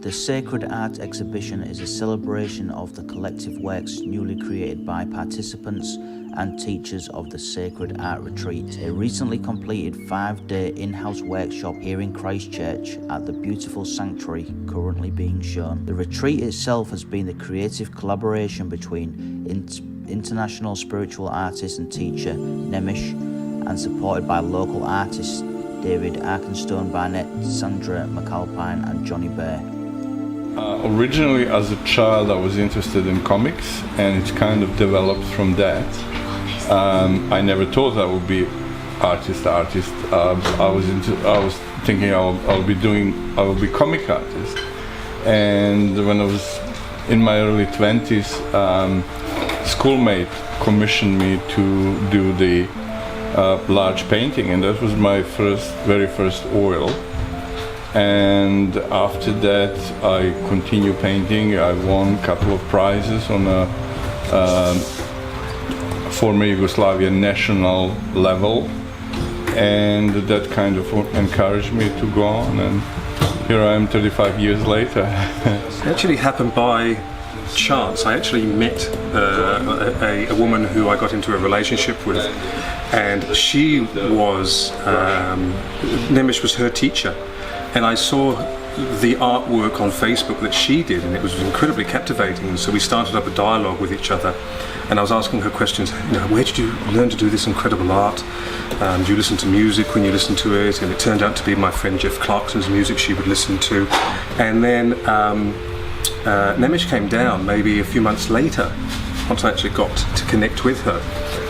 The Sacred Art exhibition is a celebration of the collective works newly created by participants and teachers of the Sacred Art Retreat, a recently completed 5-day in-house workshop here in Christchurch at the beautiful sanctuary currently being shown. The retreat itself has been the creative collaboration between international spiritual artist and teacher Nemish and supported by local artists David Arkenstone Barnett, Sandra McAlpine and Johnny Bear. Originally as a child I was interested in comics and it kind of developed from that. I never thought I would be artist. I was thinking I will be comic artist. And when I was in my early 20s, schoolmate commissioned me to do the large painting, and that was my very first oil. And after that I continued painting. I won a couple of prizes on a former Yugoslavia national level, and that kind of encouraged me to go on, and here I am 35 years later. It actually happened by chance. I actually met a woman who I got into a relationship with, and she was, Nemish was her teacher, and I saw the artwork on Facebook that she did, and it was incredibly captivating, and so we started up a dialogue with each other, and I was asking her questions, where did you learn to do this incredible art? Do you listen to music when you listen to it? And it turned out to be my friend Jeff Clarkson's music she would listen to. And then Nemish came down maybe a few months later, once I actually got to connect with her,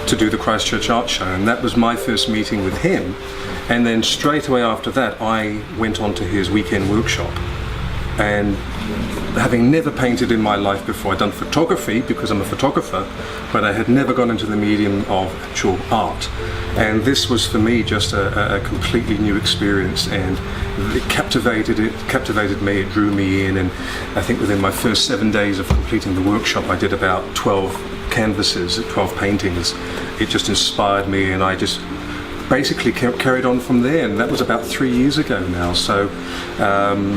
to do the Christchurch Art Show, and that was my first meeting with him. And then straight away after that I went on to his weekend workshop, and having never painted in my life before, I'd done photography because I'm a photographer, but I had never gone into the medium of actual art, and this was for me just a completely new experience, and it captivated me, it drew me in, and I think within my first 7 days of completing the workshop I did about 12 canvases, 12 paintings. It just inspired me, and I just basically carried on from there, and that was about 3 years ago now. So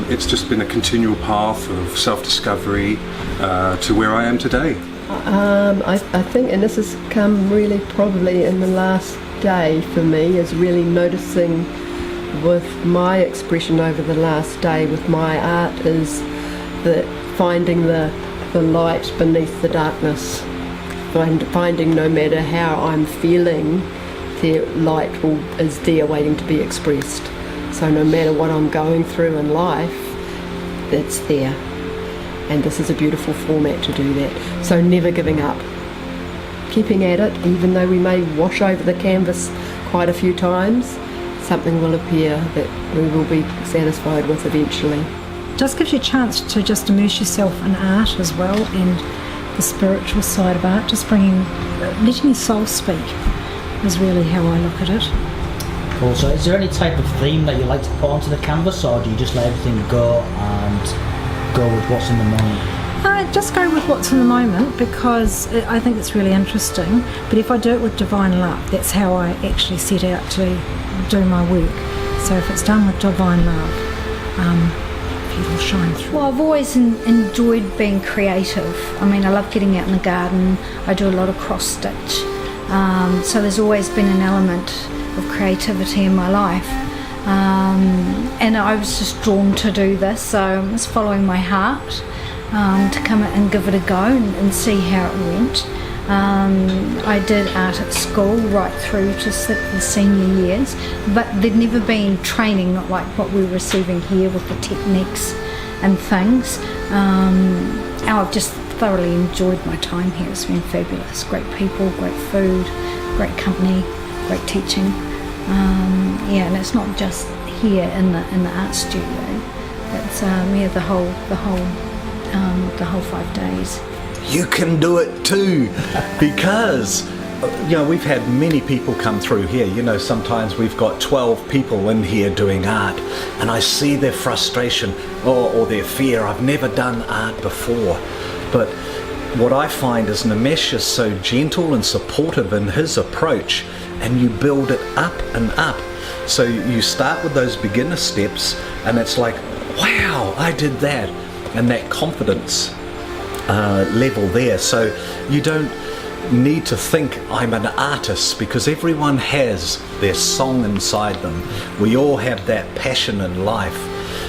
it's just been a continual path of self-discovery to where I am today. I think, and this has come really probably in the last day for me, is really noticing with my expression over the last day with my art is that finding the light beneath the darkness, finding no matter how I'm feeling, the light is there waiting to be expressed. So no matter what I'm going through in life, it's there. And this is a beautiful format to do that. So never giving up. Keeping at it, even though we may wash over the canvas quite a few times, something will appear that we will be satisfied with eventually. It just gives you a chance to just immerse yourself in art as well, and the spiritual side of art, just letting your soul speak is really how I look at it. Cool. So is there any type of theme that you like to put onto the canvas, or do you just let everything go and go with what's in the moment? I just go with what's in the moment because I think it's really interesting, but if I do it with divine love, that's how I actually set out to do my work. So if it's done with divine love, it'll shine through. Well, I've always enjoyed being creative. I mean, I love getting out in the garden. I do a lot of cross stitch. So there's always been an element of creativity in my life, and I was just drawn to do this, so I was following my heart to come and give it a go and see how it went. I did art at school right through to the senior years, but there'd never been training like what we're receiving here with the techniques and things. I've just thoroughly enjoyed my time here. It's been fabulous. Great people, great food, great company, great teaching. And it's not just here in the art studio. It's the whole 5 days. You can do it too, because we've had many people come through here. Sometimes we've got 12 people in here doing art, and I see their frustration or their fear. I've never done art before. But what I find is Nemish is so gentle and supportive in his approach, and you build it up and up. So you start with those beginner steps, and it's like, wow, I did that. and that confidence level there. So you don't need to think I'm an artist, because everyone has their song inside them. We all have that passion in life.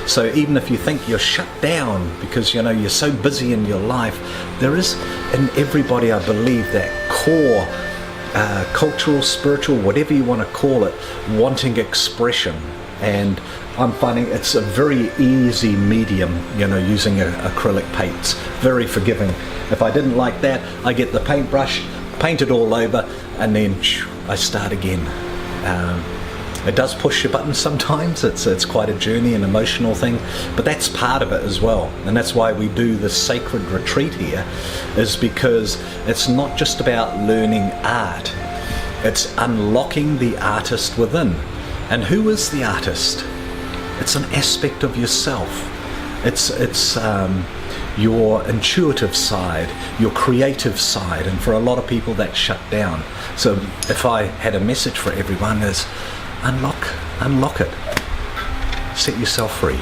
So even if you think you're shut down because you're so busy in your life, there is in everybody, I believe, that core cultural, spiritual, whatever you want to call it, wanting expression. And I'm finding it's a very easy medium, using acrylic paints. Very forgiving. If I didn't like that, I get the paintbrush, paint it all over, and then I start again. It does push your buttons sometimes. It's quite a journey, an emotional thing, but that's part of it as well. And that's why we do the sacred retreat here, is because it's not just about learning art. It's unlocking the artist within. And who is the artist? It's an aspect of yourself. It's your intuitive side, your creative side, and for a lot of people that's shut down. So if I had a message for everyone is unlock it. Set yourself free.